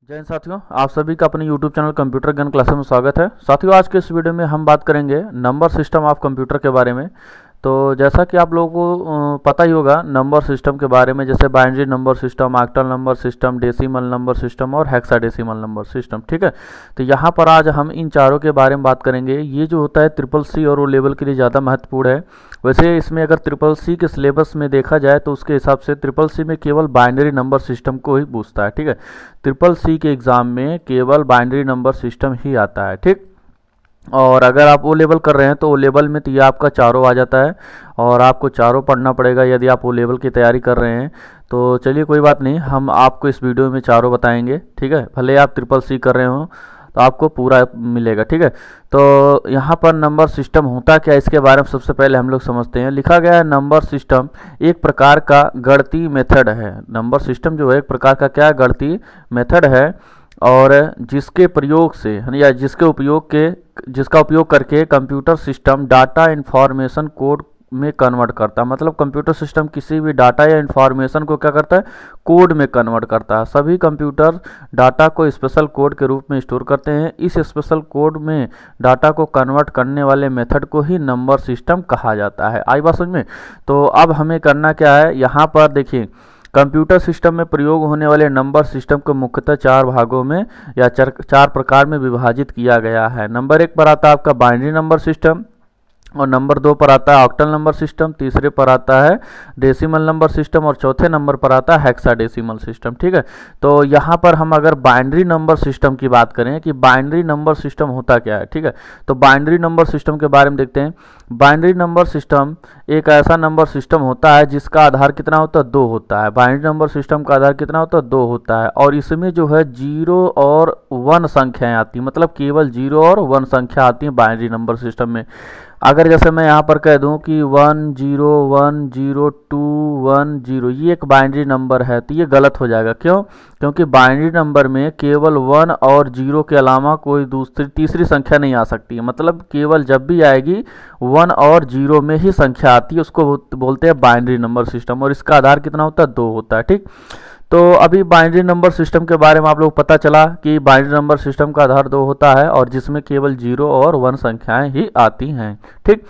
जय हिंद साथियों, आप सभी का अपने YouTube चैनल कंप्यूटर ज्ञान क्लासेस में स्वागत है। साथियों, आज के इस वीडियो में हम बात करेंगे नंबर सिस्टम ऑफ कंप्यूटर के बारे में। तो जैसा कि आप लोगों को पता ही होगा नंबर सिस्टम के बारे में, जैसे binary number system, octal number system, decimal number system और हेक्साडेसिमल नंबर सिस्टम। ठीक है, तो यहाँ पर आज हम इन चारों के बारे में बात करेंगे। ये जो होता है ट्रिपल सी और ओ लेवल के लिए ज़्यादा महत्वपूर्ण है। वैसे इसमें अगर ट्रिपल सी के सिलेबस में देखा जाए तो उसके हिसाब से ट्रिपल सी में केवल बाइनरी नंबर सिस्टम को ही पूछता है। ठीक है, ट्रिपल सी के एग्ज़ाम में केवल बाइनरी नंबर सिस्टम ही आता है। ठीक, और अगर आप ओ लेवल कर रहे हैं तो ओ लेवल में तो ये आपका चारों आ जाता है और आपको चारों पढ़ना पड़ेगा यदि आप ओ लेवल की तैयारी कर रहे हैं। तो चलिए कोई बात नहीं, हम आपको इस वीडियो में चारों बताएंगे। ठीक है, भले आप ट्रिपल सी कर रहे हो तो आपको पूरा मिलेगा। ठीक है, तो यहाँ पर नंबर सिस्टम होता क्या है इसके बारे में सबसे पहले हम लोग समझते हैं। लिखा गया है नंबर सिस्टम एक प्रकार का गणितीय मेथड है। नंबर सिस्टम जो है एक प्रकार का क्या गणितीय मेथड है और जिसके प्रयोग से या जिसका उपयोग करके computer system data information code में कन्वर्ट करता है। मतलब कंप्यूटर सिस्टम किसी भी डाटा या इंफॉर्मेशन को क्या करता है, कोड में कन्वर्ट करता है। सभी कंप्यूटर डाटा को स्पेशल कोड के रूप में स्टोर करते हैं। इस स्पेशल कोड में डाटा को कन्वर्ट करने वाले मेथड को ही नंबर सिस्टम कहा जाता है। आई बात समझ में? तो अब हमें करना क्या है, यहाँ पर देखिए कंप्यूटर सिस्टम में प्रयोग होने वाले नंबर सिस्टम को मुख्यतः चार भागों में या चार प्रकार में विभाजित किया गया है। नंबर एक पर आता है आपका बाइनरी नंबर सिस्टम, और नंबर दो पर आता है ऑक्टल नंबर सिस्टम, तीसरे पर आता है डेसिमल नंबर सिस्टम और चौथे नंबर पर आता है हेक्साडेसिमल सिस्टम। ठीक है, तो यहाँ पर हम अगर बाइनरी नंबर सिस्टम की बात करें कि बाइनरी नंबर सिस्टम होता क्या है। ठीक है, तो बाइनरी नंबर सिस्टम के बारे में देखते हैं। बाइनरी नंबर सिस्टम एक ऐसा नंबर सिस्टम होता है जिसका आधार कितना होता है, 2 होता है। बाइनरी नंबर सिस्टम का आधार कितना होता है, 2 होता है और इसमें जो है 0 और 1 संख्याएं आती हैं। मतलब केवल 0 और 1 संख्या आती हैं बाइनरी नंबर सिस्टम में। अगर जैसे मैं यहाँ पर कह दूँ कि 10102110, ये एक बाइनरी नंबर है तो ये गलत हो जाएगा। क्यों? क्योंकि बाइनरी नंबर में केवल 1 और 0 के अलावा कोई तीसरी संख्या नहीं आ सकती है। मतलब केवल जब भी आएगी 1 और 0 में ही संख्या आती है, उसको बोलते हैं बाइनरी नंबर सिस्टम। और इसका आधार कितना होता है, 2 होता है। ठीक, तो अभी बाइनरी नंबर सिस्टम के बारे में आप लोग पता चला कि बाइनरी नंबर सिस्टम का आधार 2 होता है और जिसमें केवल 0 और 1 संख्याएं ही आती हैं। ठीक,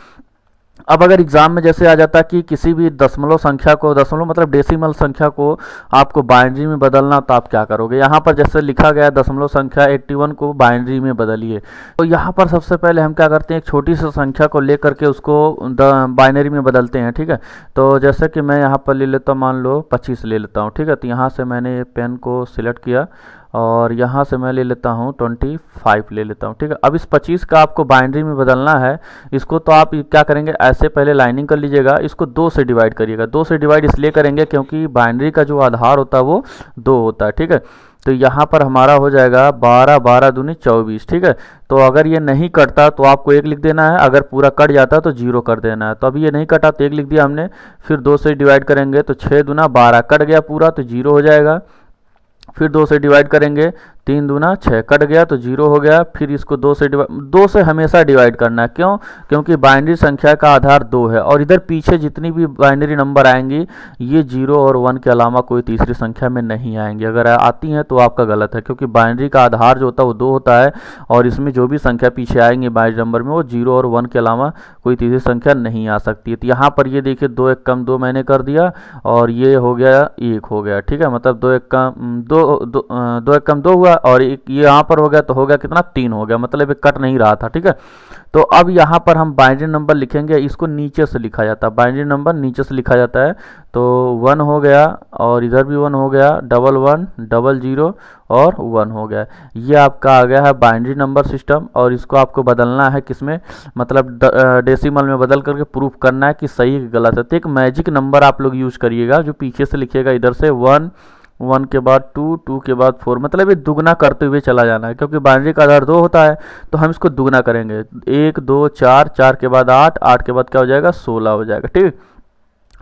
अब अगर एग्जाम में जैसे आ जाता कि किसी भी दशमलव संख्या को, दशमलव मतलब डेसिमल संख्या को आपको बाइनरी में बदलना, तो आप क्या करोगे? यहाँ पर जैसे लिखा गया है दशमलव संख्या 81 को बाइनरी में बदलिए। तो यहाँ पर सबसे पहले हम क्या करते हैं, एक छोटी सी संख्या को लेकर के उसको बाइनरी में बदलते हैं। ठीक है, तो जैसे कि मैं यहाँ पर ले लेता हूँ, मान लो 25 ले लेता हूँ। ठीक है, तो यहाँ से मैंने पेन को सिलेक्ट किया और यहाँ से मैं ले लेता हूँ 25 ले लेता हूँ। ठीक है, अब इस 25 का आपको बाइनरी में बदलना है। इसको तो आप क्या करेंगे, ऐसे पहले लाइनिंग कर लीजिएगा, इसको 2 से डिवाइड करिएगा। 2 से डिवाइड इसलिए करेंगे क्योंकि बाइनरी का जो आधार होता है वो 2 होता है। ठीक है, तो यहाँ पर हमारा हो जाएगा 12, 12 दूनी 24। ठीक है, तो अगर ये नहीं कटता तो आपको 1 लिख देना है, अगर पूरा कट जाता तो 0 कर देना है। तो अभी ये नहीं कटा तो 1 लिख दिया हमने, फिर 2 से डिवाइड करेंगे तो 6 दूना 12, कट गया पूरा तो 0 हो जाएगा। फिर 2 से डिवाइड करेंगे, 3 दूना 6, कट गया तो 0 हो गया। फिर इसको 2 से हमेशा डिवाइड करना है। क्यों? क्योंकि बाइनरी संख्या का आधार 2 है और इधर पीछे जितनी भी बाइनरी नंबर आएंगी ये 0 और 1 के अलावा कोई तीसरी संख्या में नहीं आएंगी। अगर आती हैं तो आपका गलत है, क्योंकि बाइनरी का आधार जो होता है वो 2 होता है और इसमें जो भी संख्या पीछे आएंगी बाइनरी नंबर में वो 0 और 1 के अलावा कोई तीसरी संख्या नहीं आ सकती है। तो यहाँ पर ये देखिए 2 1 कम 2 मैंने कर दिया और ये हो गया 1 हो गया। ठीक है, मतलब 2 1 कम 2 हुआ और ये यहाँ पर हो गया तो हो गया कितना, 3 हो गया। मतलब ये कट नहीं रहा था। ठीक है, तो अब यहाँ पर हम बाइनरी नंबर लिखेंगे, इसको नीचे से लिखा जाता है। बाइनरी नंबर नीचे से लिखा जाता है। तो 1 हो गया और इधर भी 1 हो गया, 1 1 0 0 और 1 हो गया। ये आपका आ गया है बाइनरी नंबर सिस्टम और इसको आपको बदलना है किसमें, मतलब डेसिमल में बदल करके प्रूफ करना है कि सही है गलत है। तो एक मैजिक नंबर आप लोग यूज करिएगा जो पीछे से लिखिएगा, इधर से 1 1 के बाद 2 2 के बाद 4, मतलब ये दुगना करते हुए चला जाना है। क्योंकि बाइनरी का आधार 2 होता है तो हम इसको दुगना करेंगे, 1 2 4, 4 के बाद 8, 8 के बाद क्या हो जाएगा, 16 हो जाएगा। ठीक,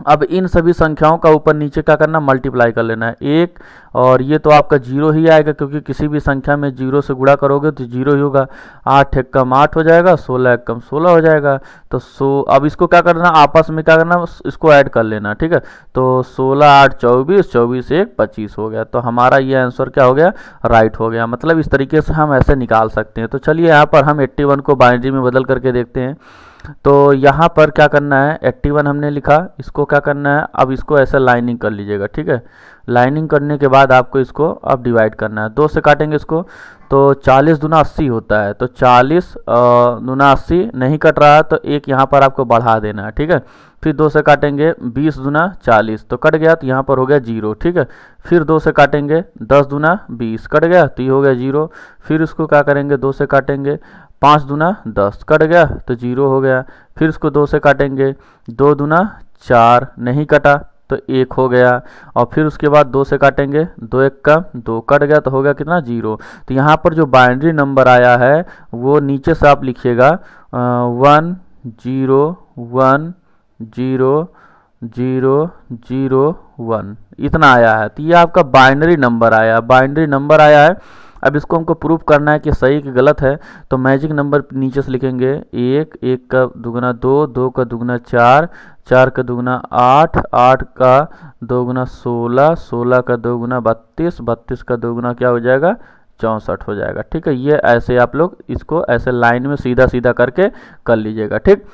अब इन सभी संख्याओं का ऊपर नीचे क्या करना, मल्टीप्लाई कर लेना है। 1 और ये तो आपका जीरो ही आएगा, क्योंकि किसी भी संख्या में जीरो से गुणा करोगे तो जीरो ही होगा। 8 एकम 8 हो जाएगा, 16 एकम 16 हो जाएगा। तो अब इसको क्या करना, आपस में क्या करना, इसको ऐड कर लेना, ठीक है। तो 16 8 24, 24 1 25 हो गया। तो हमारा ये आंसर क्या हो गया, राइट हो गया। मतलब इस तरीके से हम ऐसे निकाल सकते हैं। तो चलिए यहाँ पर हम 81 को बाइनरी में बदल करके देखते हैं। तो यहाँ पर क्या करना है, 81 हमने लिखा, इसको क्या करना है, अब इसको ऐसे लाइनिंग कर लीजिएगा, ठीक है। लाइनिंग करने के बाद आपको इसको अब डिवाइड करना है, 2 से काटेंगे इसको। तो 40 दूना 80 होता है, तो 40 दूना 80 नहीं कट रहा है, तो एक यहाँ पर आपको बढ़ा देना है, ठीक है। फिर 2 से काटेंगे, 20 दूना 40 तो कट गया, तो यहाँ पर हो गया 0, ठीक है। फिर 2 से काटेंगे, 10 दूना 20 कट गया, तो ये हो गया 0। फिर इसको क्या करेंगे, 2 से काटेंगे, 5 दूना 10 कट गया, तो 0 हो गया। फिर इसको 2 से काटेंगे, 2 दूना 4 नहीं कटा, तो 1 हो गया। और फिर उसके बाद 2 से काटेंगे, 2 1 का 2 कट गया, तो हो गया कितना, 0। तो यहाँ पर जो बाइनरी नंबर आया है वो नीचे से आप लिखिएगा 1 0 1 0 0 0 1, इतना आया है। तो ये आपका बाइनरी नंबर आया, बाइनरी नंबर आया है। अब इसको हमको प्रूफ करना है कि सही कि गलत है। तो मैजिक नंबर नीचे से लिखेंगे, 1 1 का दुगना 2 2 का दुगना 4 4 का दुगना 8 8 का दोगुना 16 16 का दोगुना 32 32 का दोगुना क्या हो जाएगा, 64 हो जाएगा, ठीक है। ये ऐसे आप लोग इसको ऐसे लाइन में सीधा सीधा करके कर लीजिएगा, ठीक।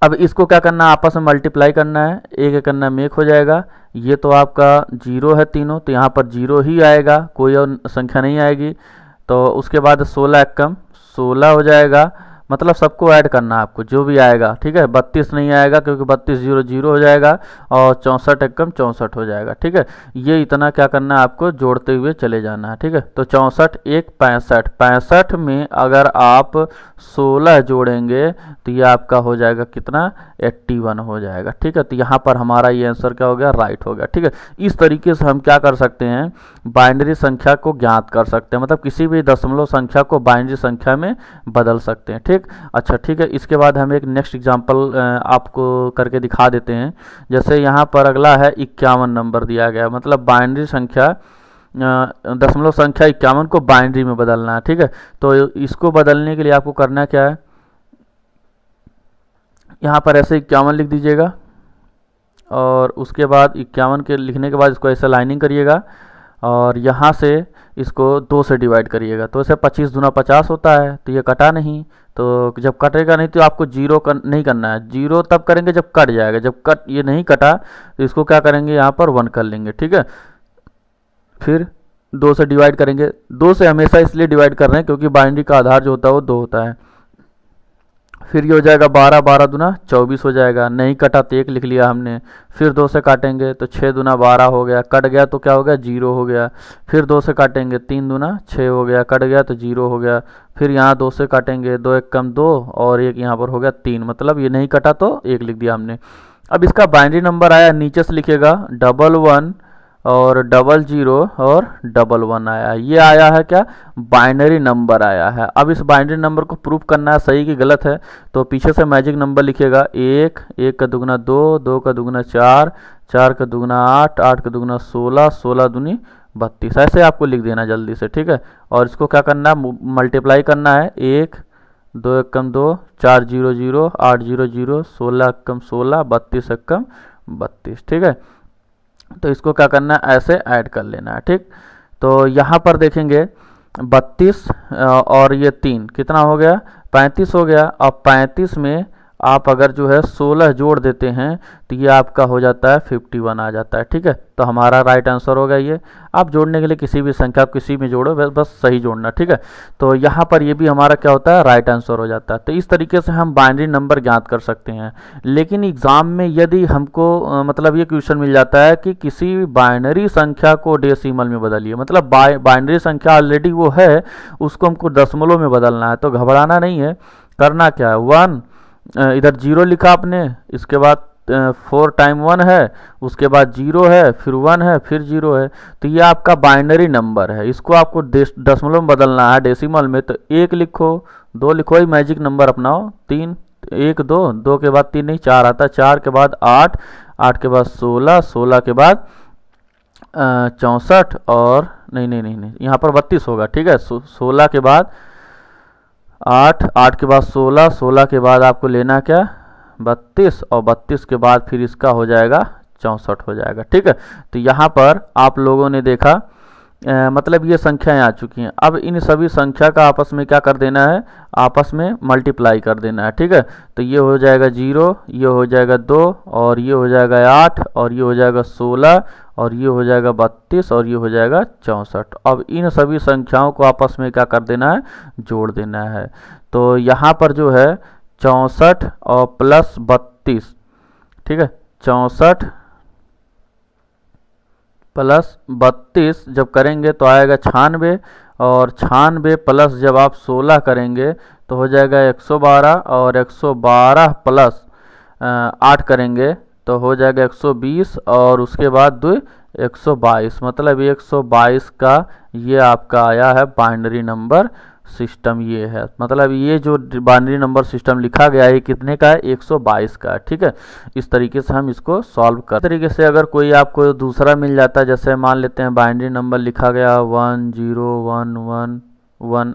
अब इसको क्या करना है, आपस में मल्टीप्लाई करना है, एक करना में 1 हो जाएगा। ये तो आपका 0 है तीनों, तो यहाँ पर 0 ही आएगा, कोई और संख्या नहीं आएगी। तो उसके बाद 16 एकम 16 हो जाएगा। मतलब सबको ऐड करना है आपको, जो भी आएगा, ठीक है। 32 नहीं आएगा क्योंकि 32 0 0 हो जाएगा, और 64 एकम 64 हो जाएगा, ठीक है। ये इतना क्या करना है आपको, जोड़ते हुए चले जाना है, ठीक है। तो 64 1 65 65 में अगर आप 16 जोड़ेंगे तो ये आपका हो जाएगा कितना, 81 हो जाएगा, ठीक है। तो यहाँ पर हमारा ये आंसर क्या हो गया, राइट हो गया, ठीक है। इस तरीके से हम क्या कर सकते हैं, बाइनरी संख्या को ज्ञात कर सकते हैं। मतलब किसी भी दशमलव संख्या को बाइनरी संख्या में बदल सकते हैं, ठीक। अच्छा ठीक है, इसके बाद हम एक नेक्स्ट एग्जांपल आपको करके दिखा देते हैं। जैसे यहाँ पर अगला है 51 नंबर दिया गया, मतलब बाइनरी संख्या दशमलव संख्या 51 को बाइनरी में बदलना है, ठीक है। तो इसको बदलने के लिए आपको करना क्या है, यहाँ पर ऐसे 51 लिख दीजिएगा, और उसके बाद 51 के लिखने के बाद इसको ऐसे लाइनिंग करिएगा, और यहाँ से इसको 2 से डिवाइड करिएगा। तो ऐसे 25 दूना 50 होता है, तो ये कटा नहीं। तो जब कटेगा नहीं तो आपको जीरो नहीं करना है, जीरो तब करेंगे जब कट जाएगा। जब ये नहीं कटा तो इसको क्या करेंगे, यहाँ पर 1 कर लेंगे, ठीक है। फिर 2 से डिवाइड करेंगे, 2 से हमेशा इसलिए डिवाइड कर रहे हैं क्योंकि बाइनरी का आधार जो होता है वो 2 होता है। फिर ये हो जाएगा 12 12 दूना 24 हो जाएगा, नहीं कटा तो 1 लिख लिया हमने। फिर 2 से काटेंगे तो 6 दूना 12 हो गया, कट गया तो क्या हो गया, 0 हो गया। फिर 2 से काटेंगे, 3 दूना 6 हो गया, कट गया तो 0 हो गया। फिर यहाँ 2 से काटेंगे, 2 1 कम 2, और 1 यहाँ पर हो गया 3, मतलब ये नहीं कटा तो 1 लिख दिया हमने। अब इसका बाइनरी नंबर आया, नीचे से लिखेगा 11 और 00 और 11 आया। ये आया है क्या, बाइनरी नंबर आया है। अब इस बाइनरी नंबर को प्रूफ करना है सही कि गलत है। तो पीछे से मैजिक नंबर लिखेगा, 1 1 का दुगना 2 2 का दुगना 4 4 का दुगना 8 8 का दुगना 16 16 दूनी 32, ऐसे आपको लिख देना जल्दी से, ठीक है। और इसको क्या करना है, मल्टीप्लाई करना है, 1 2 1 कम 2 4 0 0 8 0 0 16 कम 16 32 कम 32, ठीक है। तो इसको क्या करना है, ऐसे ऐड कर लेना है, ठीक। तो यहाँ पर देखेंगे 32 और ये 3 कितना हो गया, 35 हो गया। अब 35 में आप अगर जो है 16 जोड़ देते हैं तो ये आपका हो जाता है 51 आ जाता है, ठीक है। तो हमारा राइट आंसर होगा ये। आप जोड़ने के लिए किसी भी संख्या किसी में जोड़ो, बस सही जोड़ना, ठीक है। तो यहाँ पर ये भी हमारा क्या होता है, राइट आंसर हो जाता है। तो इस तरीके से हम बाइनरी नंबर ज्ञात कर सकते हैं। लेकिन एग्ज़ाम में यदि हमको मतलब ये क्वेश्चन मिल जाता है कि किसी बाइनरी संख्या को डेसिमल में बदलिए, मतलब बाइनरी संख्या ऑलरेडी वो है, उसको हमको दशमलव में बदलना है, तो घबराना नहीं है। करना क्या है, 1 इधर 0 लिखा आपने, इसके बाद 4 टाइम 1 है, उसके बाद 0 है, फिर 1 है, फिर 0 है। तो ये आपका बाइनरी नंबर है, इसको आपको दशमलव में बदलना है डेसिमल में। तो 1 लिखो, 2 लिखो, ही मैजिक नंबर अपनाओ, 3 1 2 2 के बाद 3 नहीं 4 आता है, 4 के बाद 8 8 के बाद 16 16 के बाद 64 और नहीं नहीं नहीं नहीं यहाँ पर 32 होगा, ठीक है। 16 के बाद 8, 8 के बाद 16, 16 के बाद आपको लेना क्या 32 और 32 के बाद फिर इसका हो जाएगा 64 हो जाएगा, ठीक है। तो यहाँ पर आप लोगों ने देखा मतलब ये संख्याएं आ चुकी हैं। अब इन सभी संख्या का आपस में क्या कर देना है, आपस में मल्टीप्लाई कर देना है, ठीक है। तो ये हो जाएगा 0, ये हो जाएगा 2 और ये हो जाएगा 8 और ये हो जाएगा 16 और ये हो जाएगा 32 और ये हो जाएगा 64। अब इन सभी संख्याओं को आपस में क्या कर देना है, जोड़ देना है। तो यहाँ पर जो है 64 और प्लस 32, ठीक है, 64 प्लस 32 जब करेंगे तो आएगा 96 और 96 प्लस जब आप 16 करेंगे तो हो जाएगा 112 और 112 प्लस 8 करेंगे तो हो जाएगा 120 और उसके बाद 122, मतलब 122 का ये आपका आया है बाइनरी नंबर सिस्टम। ये है मतलब ये जो बाइनरी नंबर सिस्टम लिखा गया है कितने का है, 122 का, ठीक है। इस तरीके से हम इसको सॉल्व कर तरीके से अगर कोई आपको दूसरा मिल जाता है, जैसे मान लेते हैं बाइनरी नंबर लिखा गया 10111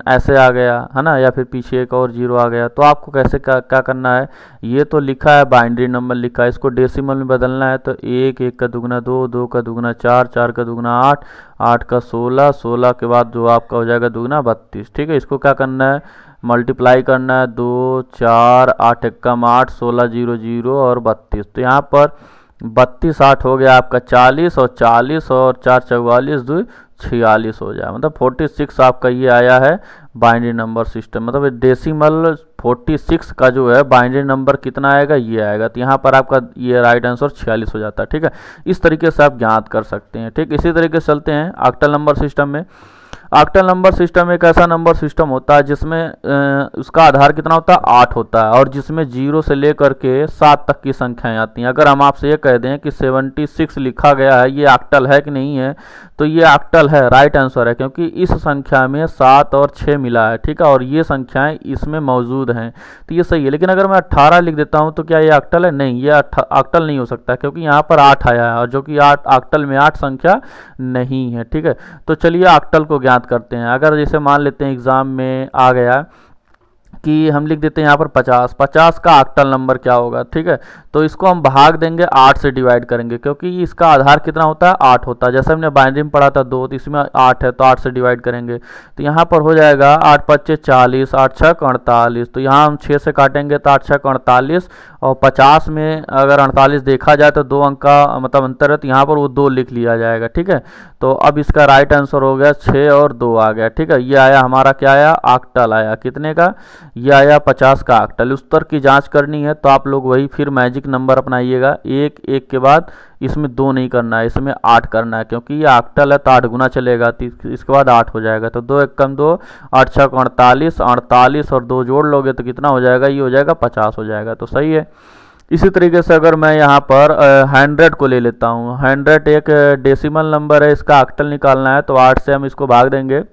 ऐसे आ गया है ना, या फिर पीछे एक और 0 आ गया, तो आपको कैसे क्या करना है, ये तो लिखा है बाइनरी नंबर लिखा है, इसको डेसिमल में बदलना है। तो 1, 1 का दुगना 2, 2 का दुगना 4, 4 का दुगना 8, 8 का 16, 16 के बाद जो आपका हो जाएगा दुगना 32, ठीक है। इसको क्या करना है, मल्टीप्लाई करना है, 2, 4, 8 एकम 8, 16 0 0 और 32। तो यहाँ पर 32 8 हो गया आपका 40 और 40 और 4 44 2 46 हो जाए, मतलब 46 आपका ये आया है बाइनरी नंबर सिस्टम। मतलब डेसिमल 46 का जो है बाइनरी नंबर कितना आएगा, ये आएगा। तो यहाँ पर आपका ये राइट आंसर 46 हो जाता है, ठीक है। इस तरीके से आप ज्ञात कर सकते हैं, ठीक। इसी तरीके से चलते हैं ऑक्टल नंबर सिस्टम में। ऑक्टल नंबर सिस्टम एक ऐसा नंबर सिस्टम होता है जिसमें उसका आधार कितना होता है, 8 होता है और जिसमें 0 से लेकर के 7 तक की संख्याएं आती हैं। अगर हम आपसे ये कह दें कि 76 लिखा गया है, ये ऑक्टल है कि नहीं है, तो ये ऑक्टल है, राइट आंसर है, क्योंकि इस संख्या में 7 और 6 मिला है, ठीक है, और ये संख्याएं इसमें मौजूद हैं, तो ये सही है। लेकिन अगर मैं 18 लिख देता हूँ तो क्या ये ऑक्टल है, नहीं, ये ऑक्टल नहीं हो सकता, क्योंकि यहाँ पर 8 आया है और जो कि 8 ऑक्टल में 8 संख्या नहीं है, ठीक है। तो चलिए ऑक्टल को ज्ञात करते हैं। अगर जैसे मान लेते हैं एग्जाम में आ गया कि हम लिख देते हैं यहाँ पर 50 का ऑक्टल नंबर क्या होगा, ठीक है। तो इसको हम भाग देंगे 8 से डिवाइड करेंगे, क्योंकि इसका आधार कितना होता है, 8 होता है। जैसे हमने बाइनरी में पढ़ा था 2, तो इसमें 8 है तो 8 से डिवाइड करेंगे, तो यहाँ पर हो जाएगा 8 5 40, 8 6 48। तो यहाँ हम 6 से काटेंगे तो 8 6 48 और 50 में अगर 48 देखा जाए तो 2 अंक का मतलब अंतर है, तो यहाँ पर वो 2 लिख लिया जाएगा, ठीक है। तो अब इसका राइट आंसर हो गया 6 और 2 आ गया, ठीक है। ये आया हमारा क्या आया, ऑक्टल आया, कितने का, ये आया 50 का ऑक्टल। उत्तर की जांच करनी है तो आप लोग वही फिर मैजिक नंबर अपनाइएगा, 1 1 के बाद इसमें 2 नहीं करना है, इसमें 8 करना है, क्योंकि ये ऑक्टल है तो 8 गुना चलेगा, तो इसके बाद 8 हो जाएगा। तो 2 1 कम 2, 8 6 48, 48 और 2 जोड़ लोगे तो कितना हो जाएगा, ये हो जाएगा 50 हो जाएगा, तो सही है। इसी तरीके से अगर मैं यहाँ पर 100 को ले लेता हूँ, 100 एक डेसिमल नंबर है, इसका ऑक्टल निकालना है तो 8 से हम इसको भाग देंगे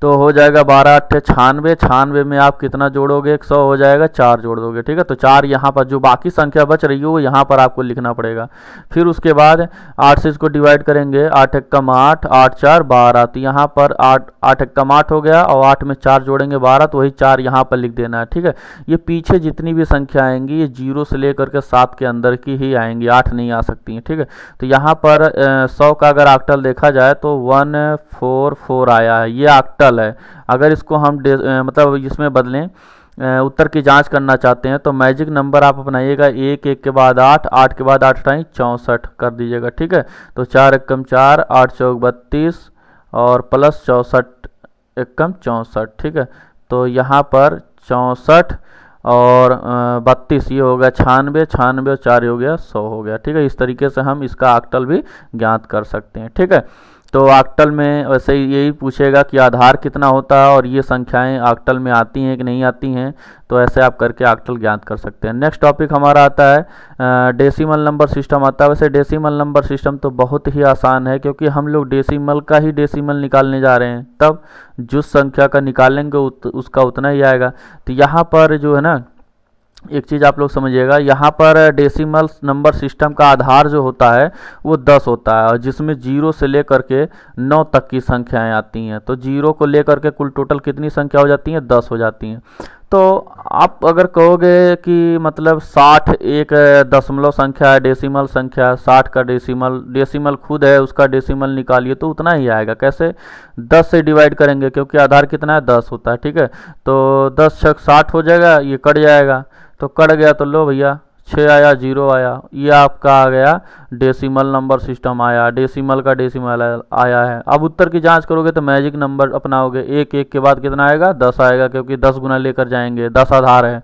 तो हो जाएगा 12 8 96, 96 में आप कितना जोड़ोगे, 100 हो जाएगा, 4 जोड़ दोगे, ठीक है। तो 4 यहाँ पर जो बाकी संख्या बच रही है वो यहाँ पर आपको लिखना पड़ेगा। फिर उसके बाद 8 से इसको डिवाइड करेंगे, 8 1 कम 8, 8 4 12, तो यहाँ पर 8 1 कम 8 हो गया और 8 में 4 जोड़ेंगे 12, तो वही 4 यहाँ पर लिख देना है, ठीक है। ये पीछे जितनी भी संख्या आएंगी ये 0 से लेकर के 7 के अंदर की ही आएंगी, 8 नहीं आ सकती हैं, ठीक है। तो यहाँ पर 100 का अगर ऑक्टल देखा जाए तो 144 आया है, ये ऑक्टल है। अगर इसको हम मतलब इसमें बदलें, उत्तर की जांच करना चाहते हैं तो मैजिक नंबर आप अपनाइएगा, 1 1 के बाद 8, 8 के बाद 8 टाइम 64 कर दीजिएगा, ठीक है। तो 4 1 कम 4, 8 चौक 32 और प्लस 64 1 कम 64, ठीक है। तो यहाँ पर 64 और 32 ये हो गया 96, 96 और 4 हो गया 100 हो गया, ठीक है। इस तरीके से हम इसका ऑक्टल भी ज्ञात कर सकते हैं, ठीक है। तो ऑक्टल में वैसे यही पूछेगा कि आधार कितना होता है और ये संख्याएं ऑक्टल में आती हैं कि नहीं आती हैं, तो ऐसे आप करके ऑक्टल ज्ञात कर सकते हैं। नेक्स्ट टॉपिक हमारा आता है डेसिमल नंबर सिस्टम आता है। वैसे डेसिमल नंबर सिस्टम तो बहुत ही आसान है, क्योंकि हम लोग डेसिमल का ही डेसिमल निकालने जा रहे हैं, तब जिस संख्या का निकालेंगे उसका उतना ही आएगा। तो यहाँ पर जो है ना एक चीज़ आप लोग समझिएगा, यहाँ पर डेसिमल नंबर सिस्टम का आधार जो होता है वो 10 होता है, और जिसमें 0 से लेकर के 9 तक की संख्याएं आती हैं। तो 0 को लेकर के कुल टोटल कितनी संख्या हो जाती हैं? 10 हो जाती हैं। तो आप अगर कहोगे कि मतलब 60 एक दशमलव संख्या है, डेसिमल संख्या, 60 का डेसिमल खुद है, उसका डेसिमल निकालिए तो उतना ही आएगा। कैसे? 10 से डिवाइड करेंगे, क्योंकि आधार कितना है? 10 होता है। ठीक है, तो 10 छक 60 हो जाएगा, ये कट जाएगा, तो कट गया तो लो भैया 6 आया, 0 आया, ये आपका आ गया डेसिमल नंबर सिस्टम आया, डेसिमल का डेसिमल आया है। अब उत्तर की जांच करोगे तो मैजिक नंबर अपनाओगे, एक एक के बाद कितना आएगा? 10 आएगा, क्योंकि 10 गुना लेकर जाएंगे, 10 आधार है।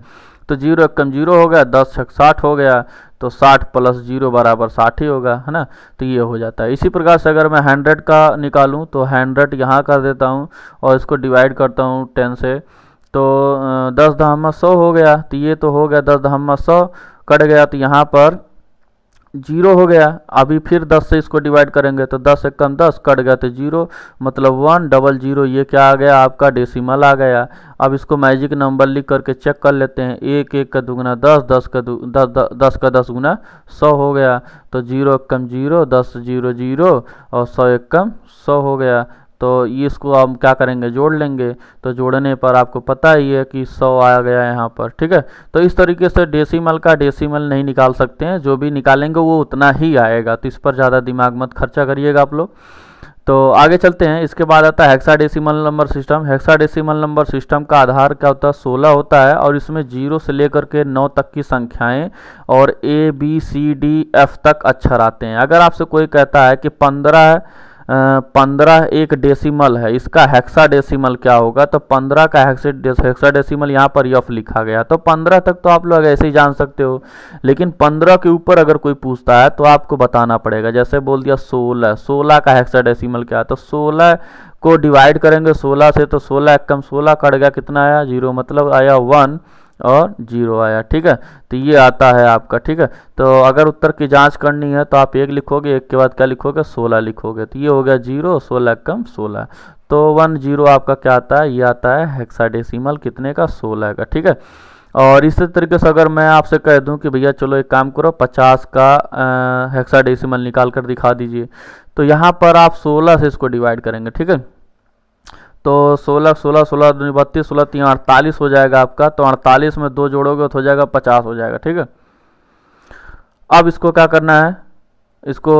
तो 0 एकम 0 हो गया, 10 छक 60 हो गया, तो 60 प्लस 0 बराबर 60 ही होगा, है ना। तो ये हो जाता है। इसी प्रकार से अगर मैं 100 का निकालूँ तो 100 यहाँ कर देता हूँ और इसको डिवाइड करता हूँ 10 से, तो 10 दहम्मा 100 हो गया। तो ये तो हो गया 10 दहम्मा 100, कट गया, तो यहाँ पर 0 हो गया। अभी फिर 10 से इसको डिवाइड करेंगे तो 10 एकम 10, कट गया तो 0, मतलब 100, ये क्या आ गया? आपका डेसिमल आ गया। अब इसको मैजिक नंबर लिख करके चेक कर लेते हैं। 1 1 का दुगुना 10, 10 का 10 गुना 100 हो गया। तो 0 एकम 0, 10 0 0 और 100 एकम 100 हो गया। तो ये इसको हम क्या करेंगे? जोड़ लेंगे। तो जोड़ने पर आपको पता ही है कि 100 आ गया यहाँ पर। ठीक है, तो इस तरीके से डेसिमल का डेसिमल नहीं निकाल सकते हैं, जो भी निकालेंगे वो उतना ही आएगा। तो इस पर ज़्यादा दिमाग मत खर्चा करिएगा आप लोग। तो आगे चलते हैं। इसके बाद आता है hexadecimal number system. Hexadecimal number system का आधार क्या होता है? 16 होता है, और इसमें 0 से लेकर के 9 तक की संख्याएं और ABCDF तक अक्षर आते हैं। अगर आपसे कोई कहता है कि 15 एक डेसिमल है, इसका हेक्साडेसिमल क्या होगा? तो 15 का हेक्साडेसिमल यहाँ पर F लिखा गया। तो 15 तक तो आप लोग ऐसे ही जान सकते हो, लेकिन 15 के ऊपर अगर कोई पूछता है तो आपको बताना पड़ेगा। जैसे बोल दिया 16 का हेक्साडेसिमल क्या है? तो 16 को डिवाइड करेंगे 16 से, तो 16 एकम 16, कट गया, कितना आया? 0, मतलब आया 1 और 0 आया। ठीक है, तो ये आता है आपका। ठीक है, तो अगर उत्तर की जांच करनी है तो आप 1 लिखोगे, 1 के बाद क्या लिखोगे? 16 लिखोगे। तो ये हो गया 0, 16 एकम 16, तो 10 आपका क्या आता है? ये आता है हेक्साडेसिमल कितने का? 16 का। ठीक है, और इसी तरीके से अगर मैं आपसे कह दूं कि भैया चलो एक काम करो, 50 का हेक्साडेसिमल निकाल कर दिखा दीजिए, तो यहाँ पर आप 16 से इसको डिवाइड करेंगे। ठीक है, तो 16 16 16 दूनी 32, 16 3 48 हो जाएगा आपका। तो 48 में 2 जोड़ोगे तो हो जाएगा 50 हो जाएगा। ठीक है, अब इसको क्या करना है? इसको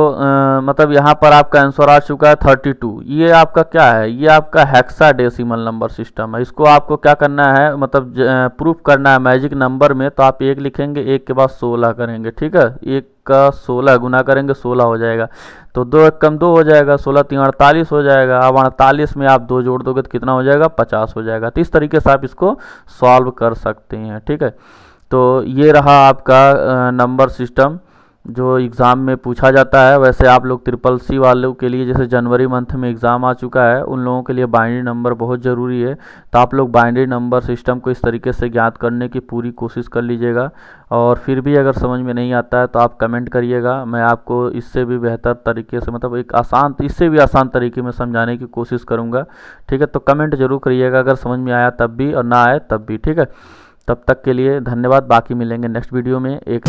मतलब यहाँ पर आपका आंसर आ चुका है 32। ये आपका क्या है? ये आपका हेक्साडेसिमल नंबर सिस्टम है। इसको आपको क्या करना है? मतलब प्रूफ करना है मैजिक नंबर में। तो आप 1 लिखेंगे, 1 के बाद 16 करेंगे। ठीक है, 1 का 16 गुना करेंगे, 16 हो जाएगा। तो 2 एकम 2 हो जाएगा, 16 3 48 हो जाएगा। अब 48 में आप 2 जोड़ दोगे तो कितना हो जाएगा? 50 हो जाएगा। तो इस तरीके से आप इसको सॉल्व कर सकते हैं। ठीक है, तो ये रहा आपका नंबर सिस्टम जो एग्ज़ाम में पूछा जाता है। वैसे आप लोग CCC वालों के लिए, जैसे जनवरी मंथ में एग्ज़ाम आ चुका है, उन लोगों के लिए बाइनरी नंबर बहुत ज़रूरी है। तो आप लोग बाइनरी नंबर सिस्टम को इस तरीके से ज्ञात करने की पूरी कोशिश कर लीजिएगा। और फिर भी अगर समझ में नहीं आता है तो आप कमेंट करिएगा, मैं आपको इससे भी बेहतर तरीके से, मतलब एक आसान, इससे भी आसान तरीके में समझाने की कोशिश करूँगा। ठीक है, तो कमेंट जरूर करिएगा अगर समझ में आया तब भी, और ना आए तब भी। ठीक है, तब तक के लिए धन्यवाद। बाकी मिलेंगे नेक्स्ट वीडियो में एक